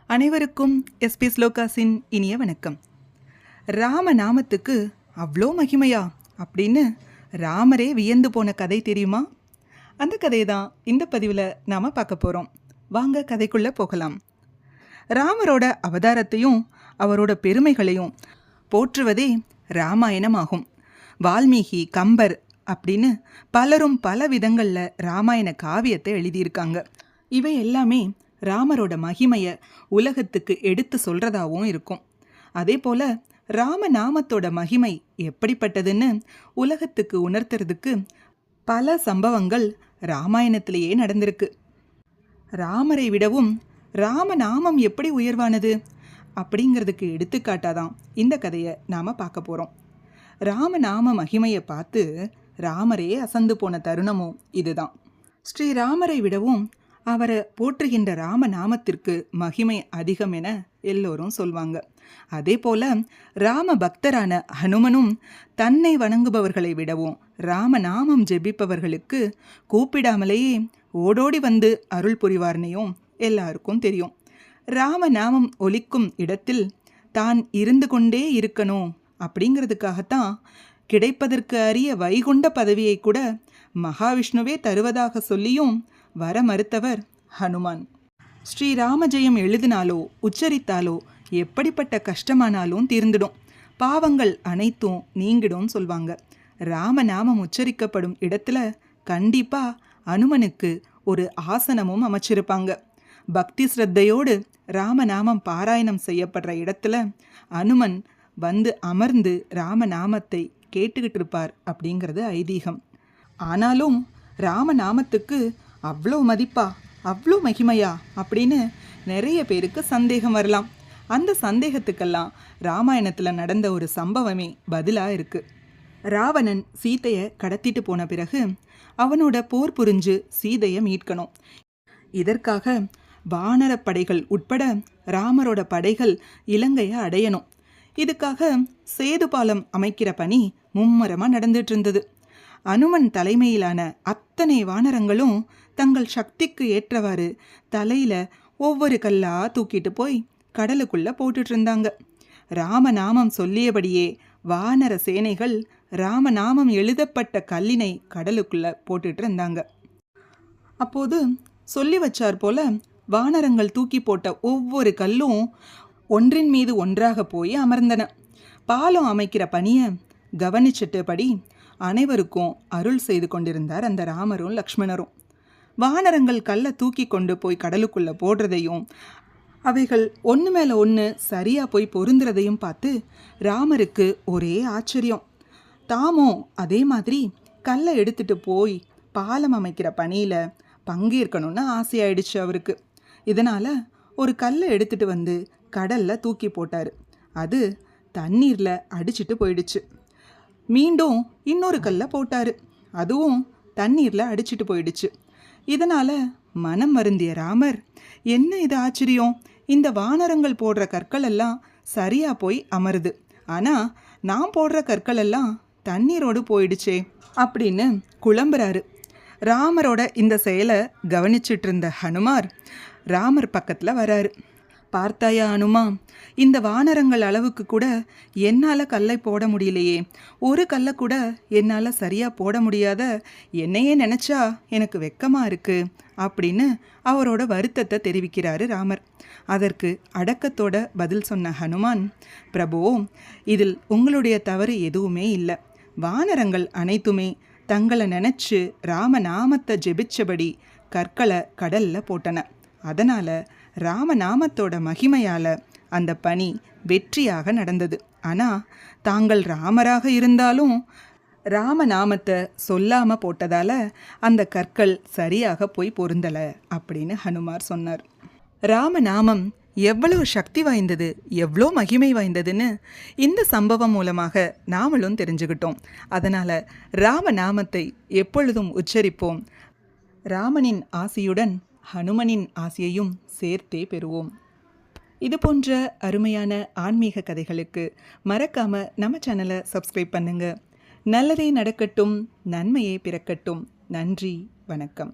அனைவருக்கும் எஸ்பி ஸ்லோகாஸின் இனிய வணக்கம். ராம நாமத்துக்கு அவ்வளோ மகிமையா அப்படின்னு ராமரே வியந்து போன கதை தெரியுமா? அந்த கதையை தான் இந்த பதிவில் நாம் பார்க்க போகிறோம். வாங்க கதைக்குள்ளே போகலாம். ராமரோட அவதாரத்தையும் அவரோட பெருமைகளையும் போற்றுவதே ராமாயணமாகும். வால்மீகி, கம்பர் அப்படின்னு பலரும் பல விதங்களில் ராமாயண காவியத்தை எழுதியிருக்காங்க. இவை எல்லாமே ராமரோட மகிமையை உலகத்துக்கு எடுத்து சொல்கிறதாகவும் இருக்கும். அதே போல் ராமநாமத்தோட மகிமை எப்படிப்பட்டதுன்னு உலகத்துக்கு உணர்த்துறதுக்கு பல சம்பவங்கள் ராமாயணத்திலேயே நடந்திருக்கு. ராமரை விடவும் ராமநாமம் எப்படி உயர்வானது அப்படிங்கிறதுக்கு எடுத்துக்காட்டாதான் இந்த கதையை நாம் பார்க்க போகிறோம். ராமநாம மகிமையை பார்த்து ராமரே அசந்து போன தருணமும் இதுதான். ஸ்ரீராமரை விடவும் அவரை போற்றுகின்ற ராமநாமத்திற்கு மகிமை அதிகம் என எல்லோரும் சொல்வாங்க. அதே போல ராம பக்தரான ஹனுமனும் தன்னை வணங்குபவர்களை விடவும் ராமநாமம் ஜெபிப்பவர்களுக்கு கூப்பிடாமலேயே ஓடோடி வந்து அருள் புரிவார்னையும் எல்லாருக்கும் தெரியும். ராமநாமம் ஒலிக்கும் இடத்தில் தான் இருந்து கொண்டே இருக்கணும் அப்படிங்கிறதுக்காகத்தான் கிடைப்பதற்கு அரிய வைகுண்ட பதவியை கூட மகாவிஷ்ணுவே தருவதாக சொல்லியும் வர மறுத்தவர் ஹனுமான். ஸ்ரீராம ஜெயம் எழுதினாலோ உச்சரித்தாலோ எப்படிப்பட்ட கஷ்டமானாலும் தீர்ந்துடும், பாவங்கள் அனைத்தும் நீங்கிடும் சொல்வாங்க. ராமநாமம் உச்சரிக்கப்படும் இடத்துல கண்டிப்பா அனுமனுக்கு ஒரு ஆசனமும் அமைச்சிருப்பாங்க. பக்தி ஸ்ரத்தையோடு ராமநாமம் பாராயணம் செய்யப்படுற இடத்துல அனுமன் வந்து அமர்ந்து ராமநாமத்தை கேட்டுக்கிட்டு இருப்பார் அப்படிங்கிறது ஐதீகம். ஆனாலும் ராமநாமத்துக்கு அவ்வளோ மதிப்பா, அவ்வளோ மகிமையா அப்படின்னு நிறைய பேருக்கு சந்தேகம் வரலாம். அந்த சந்தேகத்துக்கெல்லாம் ராமாயணத்தில் நடந்த ஒரு சம்பவமே பதிலாக இருக்குது. ராவணன் சீதையை கடத்திட்டு போன பிறகு அவனோட போர் புரிஞ்சு சீதையை மீட்கணும். இதற்காக வானரப்படைகள் உட்பட ராமரோட படைகள் இலங்கையை அடையணும். இதுக்காக சேது பாலம் அமைக்கிற பணி மும்மரமாக நடந்துட்டு இருந்தது. அனுமன் தலைமையிலான அத்தனை வானரங்களும் தங்கள் சக்திக்கு ஏற்றவாறு தலையில் ஒவ்வொரு கல்லா தூக்கிட்டு போய் கடலுக்குள்ளே போட்டுட்டு இருந்தாங்க. ராமநாமம் சொல்லியபடியே வானர சேனைகள் ராமநாமம் எழுதப்பட்ட கல்லினை கடலுக்குள்ளே போட்டுட்டு இருந்தாங்க. அப்போது சொல்லி வச்சார் போல வானரங்கள் தூக்கி போட்ட ஒவ்வொரு கல்லும் ஒன்றின் மீது ஒன்றாக போய் அமர்ந்தன. பாலம் அமைக்கிற பணியை கவனிச்சிட்டபடி அனைவருக்கும் அருள் செய்து கொண்டிருந்தார் அந்த ராமரும் லக்ஷ்மணரும். வானரங்கள் கல்லை தூக்கி கொண்டு போய் கடலுக்குள்ளே போடுறதையும் அவைகள் ஒன்று மேலே ஒன்று சரியாக போய் பொருந்துறதையும் பார்த்து ராமருக்கு ஒரே ஆச்சரியம். தாமும் அதே மாதிரி கல்லை எடுத்துகிட்டு போய் பாலம் அமைக்கிற பணியில் பங்கேற்கணும்னு ஆசையாயிடுச்சு அவருக்கு. இதனால் ஒரு கல்லை எடுத்துகிட்டு வந்து கடலில் தூக்கி போட்டார். அது தண்ணீரில் அடிச்சிட்டு போயிடுச்சு. மீண்டும் இன்னொரு கல்லை போட்டார். அதுவும் தண்ணீரில் அடிச்சிட்டு போயிடுச்சு. இதனால் மனம் வருந்திய ராமர், என்ன இது ஆச்சரியம், இந்த வானரங்கள் போடுற கற்கள் எல்லாம் சரியாக போய் அமருது, ஆனால் நான் போடுற கற்கள் எல்லாம் தண்ணீரோடு போயிடுச்சே அப்படின்னு குழம்புறாரு. ராமரோட இந்த செயலை கவனிச்சிட்டு இருந்த ஹனுமார் ராமர் பக்கத்தில் வராரு. பார்த்தாயா அனுமா, இந்த வானரங்கள் அளவுக்கு கூட என்னால் கல்லை போட முடியலையே, ஒரு கல்லை கூட என்னால் சரியாக போட முடியாத என்னையே நினச்சா எனக்கு வெக்கமாக இருக்குது அப்படின்னு அவரோட வருத்தத்தை தெரிவிக்கிறாரு ராமர். அதற்கு அடக்கத்தோட பதில் சொன்ன ஹனுமான், பிரபு, இதில் உங்களுடைய தவறு எதுவுமே இல்லை. வானரங்கள் அனைத்துமே தங்களை நினச்சி ராமநாமத்தை ஜெபிச்சபடி கற்களை கடலில் போட்டன. அதனால் ராமநாமத்தோட மகிமையால் அந்த பணி வெற்றியாக நடந்தது. ஆனால் தாங்கள் ராமராக இருந்தாலும் ராமநாமத்தை சொல்லாமல் போட்டதால் அந்த கற்கள் சரியாக போய் பொருந்தலை அப்படின்னு ஹனுமார் சொன்னார். ராமநாமம் எவ்வளோ சக்தி வாய்ந்தது, எவ்வளோ மகிமை வாய்ந்ததுன்னு இந்த சம்பவம் மூலமாக நாமளும் தெரிஞ்சுக்கிட்டோம். அதனால் ராமநாமத்தை எப்பொழுதும் உச்சரிப்போம். ராமனின் ஆசியுடன் ஹனுமனின் ஆசியையும் சேர்த்தே பெறுவோம். இது போன்ற அருமையான ஆன்மீக கதைகளுக்கு மறக்காமல் நம்ம சேனலை சப்ஸ்கிரைப் பண்ணுங்கள். நல்லதே நடக்கட்டும், நன்மையே பிறக்கட்டும். நன்றி, வணக்கம்.